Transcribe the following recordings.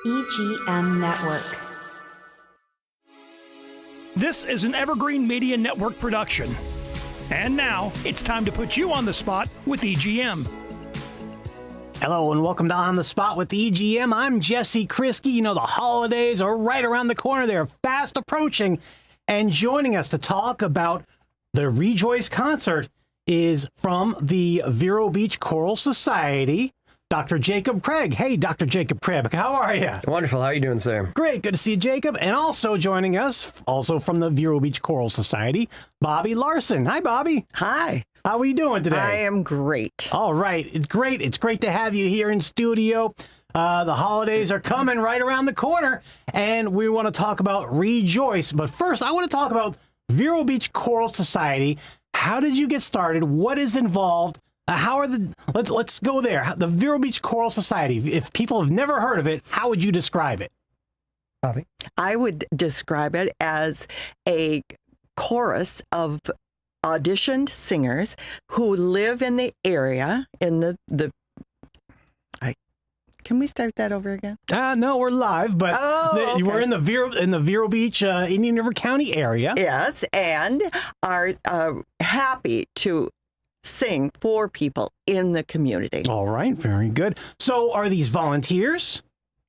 EGM Network. This is an Evergreen Media Network production. And now, it's time to put you on the spot with EGM. Hello and welcome to On the Spot with EGM. I'm Jesse Krisky. You know, the holidays are right around the corner. They're fast approaching. And joining us to talk about the Rejoice concert is from the Vero Beach Choral Society, Dr. Jacob Craig. Hey, Dr. Jacob Craig, how are you? Wonderful. How are you doing, sir? Great. Good to see you, Jacob. And also joining us, also from the Vero Beach Choral Society, Bobbee Larsson. Hi, Bobbee. Hi. How are you doing today? I am great. All right. It's great. It's great to have you here in studio. The holidays are coming right around the corner, and we want to talk about Rejoice. But first, I want to talk about Vero Beach Choral Society. How did you get started? What is involved? How are the? Let's go there. The Vero Beach Choral Society. If people have never heard of it, how would you describe it? Bobbee? I would describe it as a chorus of auditioned singers who live in the area in the can we start that over again? No, we're live, but okay. We're in the Vero Beach, Indian River County area. Yes, and are happy to sing for people in the community. All right, very good. So are these volunteers?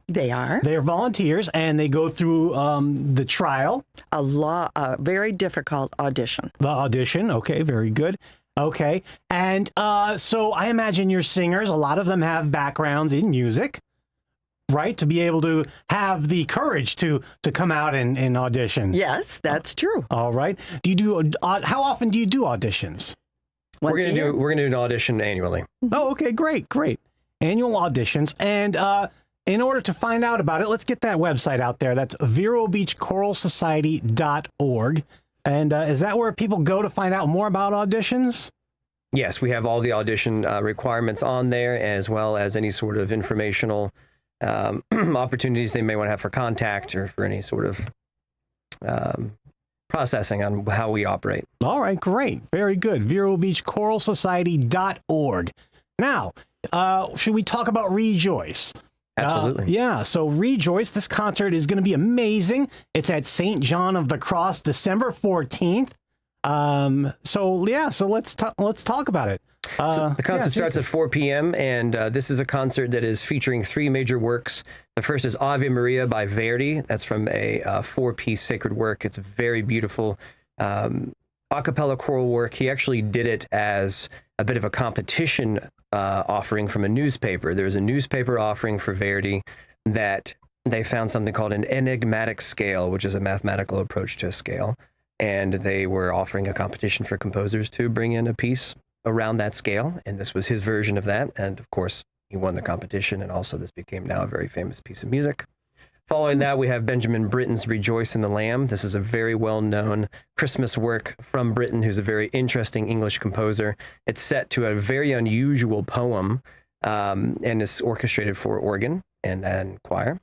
They are. They're volunteers, and they go through the trial. A very difficult audition. The audition, okay, very good. Okay, and so I imagine your singers, a lot of them have backgrounds in music, right? To be able to have the courage to come out and audition. Yes, that's true. All right. Do you do? How often do you do auditions? Once We're gonna do an audition annually. Oh, okay, great. Annual auditions, and in order to find out about it, let's get that website out there. That's verobeachchoralsociety.org. And is that where people go to find out more about auditions? Yes, we have all the audition requirements on there, as well as any sort of informational opportunities they may want to have for contact or for any sort of processing on how we operate. All right, great. Very good. verobeachchoralsociety.org. Now, should we talk about Rejoice? Absolutely. Yeah, so Rejoice, this concert is going to be amazing. It's at St. John of the Cross, December 14th. So let's talk about it. So the concert starts at 4 p.m., and this is a concert that is featuring three major works. The first is Ave Maria by Verdi. That's from a four-piece sacred work. It's a very beautiful a cappella choral work. He actually did it as a bit of a competition offering from a newspaper. There was a newspaper offering for Verdi that they found something called an enigmatic scale, which is a mathematical approach to a scale. And they were offering a competition for composers to bring in a piece around that scale. And this was his version of that. And of course, he won the competition. And also this became now a very famous piece of music. Following that, we have Benjamin Britten's Rejoice in the Lamb. This is a very well-known Christmas work from Britten, who's a very interesting English composer. It's set to a very unusual poem and is orchestrated for organ and then choir.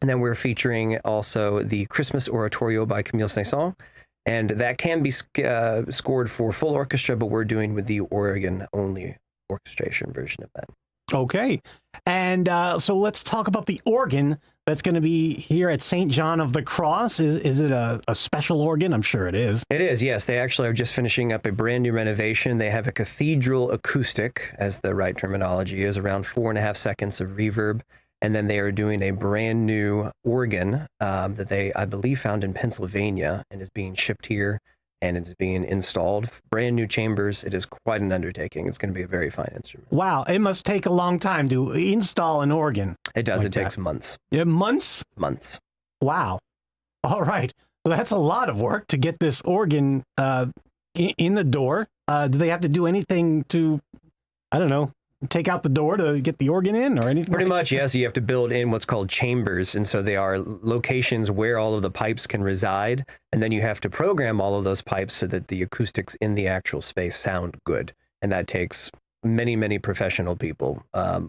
And then we're featuring also the Christmas Oratorio by Camille Saint-Saëns. And that can be scored for full orchestra, but we're doing with the organ-only orchestration version of that. Okay. And so let's talk about the organ that's going to be here at St. John of the Cross. Is it a special organ? I'm sure it is. It is, yes. They actually are just finishing up a brand new renovation. They have a cathedral acoustic, as the right terminology is, around 4.5 seconds of reverb. And then they are doing a brand new organ that they, I believe, found in Pennsylvania and is being shipped here. And it's being installed, brand new chambers. It is quite an undertaking. It's going to be a very fine instrument. Wow, it must take a long time to install an organ. It does. Like it takes that. months. Yeah, months? Months. Wow. All right. Well, that's a lot of work to get this organ in the door. Do they have to do anything to, I don't know, take out the door to get the organ in or anything? Pretty much, yes. You have to build in what's called chambers. And so they are locations where all of the pipes can reside. And then you have to program all of those pipes so that the acoustics in the actual space sound good. And that takes many, many professional people,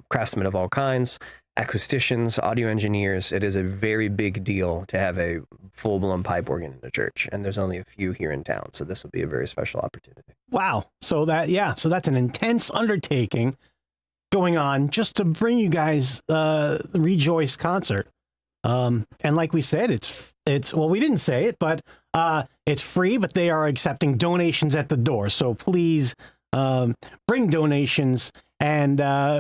craftsmen of all kinds, acousticians, audio engineers. It is a very big deal to have a full-blown pipe organ in a church. And there's only a few here in town. So this will be a very special opportunity. Wow. So that's an intense undertaking going on just to bring you guys the Rejoice concert. And like we said, it's well, we didn't say it, but it's free, but they are accepting donations at the door. So please bring donations and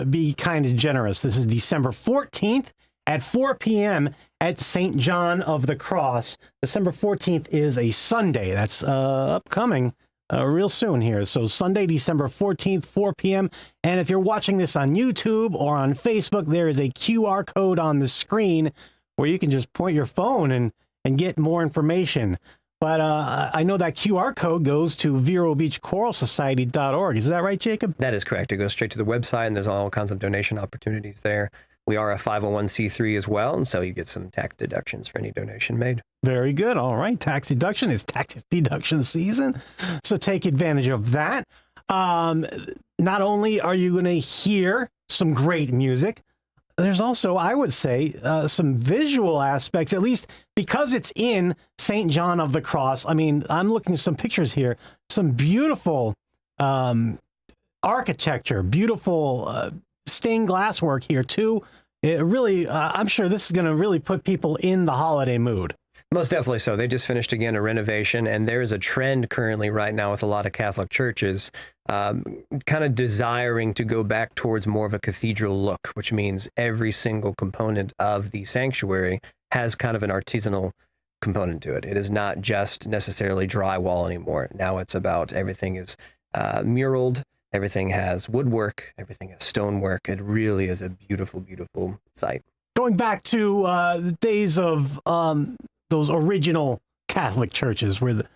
be kind and generous. This is December 14th at 4 p.m. at St. John of the Cross. December 14th is a Sunday. That's upcoming real soon here. So Sunday, December 14th, 4 p.m. And if you're watching this on YouTube or on Facebook, there is a QR code on the screen where you can just point your phone and get more information. But I know that QR code goes to VeroBeachChoralSociety.org. Is that right, Jacob? That is correct. It goes straight to the website, and there's all kinds of donation opportunities there. We are a 501c3 as well, and so you get some tax deductions for any donation made. Very good. All right. Tax deduction is tax deduction season. So take advantage of that. Not only are you going to hear some great music, there's also, I would say, some visual aspects, at least because it's in St. John of the Cross. I mean, I'm looking at some pictures here, some beautiful architecture, beautiful stained glass work here, too. It really, I'm sure this is going to really put people in the holiday mood. Most definitely so. They just finished, again, a renovation, and there is a trend currently right now with a lot of Catholic churches kind of desiring to go back towards more of a cathedral look, which means every single component of the sanctuary has kind of an artisanal component to it. It is not just necessarily drywall anymore. Now it's about everything is muraled, everything has woodwork, everything has stonework. It really is a beautiful, beautiful site. Going back to the days of those original Catholic churches where the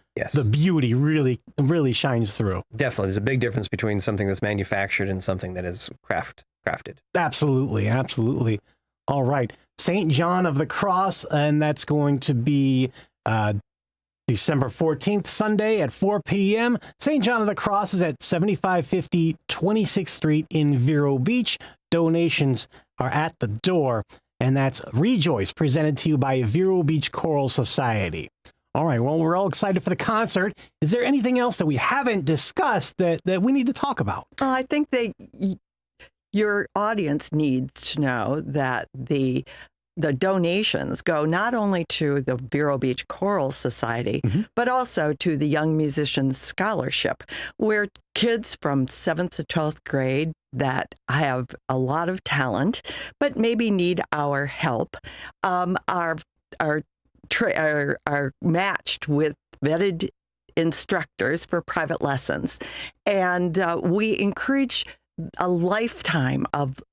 beauty really shines through. Definitely. There's a big difference between something that's manufactured and something that is crafted. Absolutely. Absolutely. All right. St. John of the Cross, and that's going to be December 14th, Sunday at 4 p.m. St. John of the Cross is at 7550 26th Street in Vero Beach. Donations are at the door. And that's Rejoice, presented to you by Vero Beach Choral Society. All right, well, we're all excited for the concert. Is there anything else that we haven't discussed that we need to talk about? Well, I think your audience needs to know that the donations go not only to the Vero Beach Choral Society, but also to the Young Musicians Scholarship, where kids from 7th to 12th grade that have a lot of talent, but maybe need our help, are matched with vetted instructors for private lessons. And we encourage a lifetime of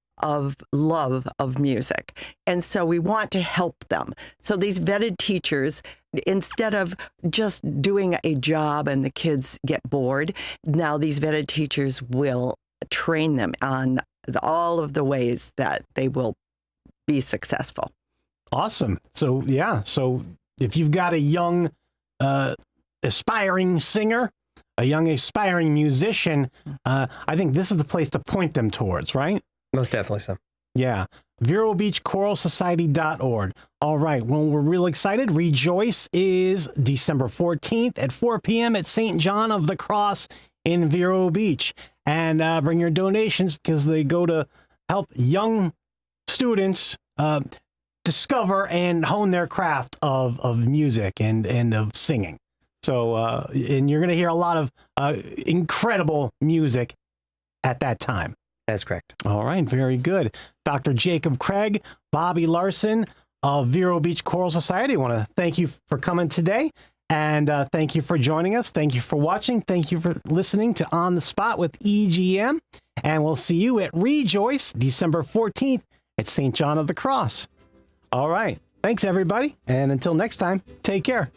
love of music. And so we want to help them. So these vetted teachers, instead of just doing a job and the kids get bored, now these vetted teachers will train them on all of the ways that they will be successful. Awesome. So, yeah. So if you've got a young aspiring singer, a young aspiring musician, I think this is the place to point them towards, right? Most definitely so. Yeah. VeroBeachChoralSociety.org. All right. Well, we're real excited. Rejoice is December 14th at 4 p.m. at St. John of the Cross in Vero Beach. And bring your donations because they go to help young students discover and hone their craft of music and of singing. So, and you're going to hear a lot of incredible music at that time. That's correct. All right. Very good. Dr. Jacob Craig, Bobbee Larsson of Vero Beach Choral Society. I want to thank you for coming today. And thank you for joining us. Thank you for watching. Thank you for listening to On the Spot with EGM. And we'll see you at Rejoice, December 14th at St. John of the Cross. All right. Thanks, everybody. And until next time, take care.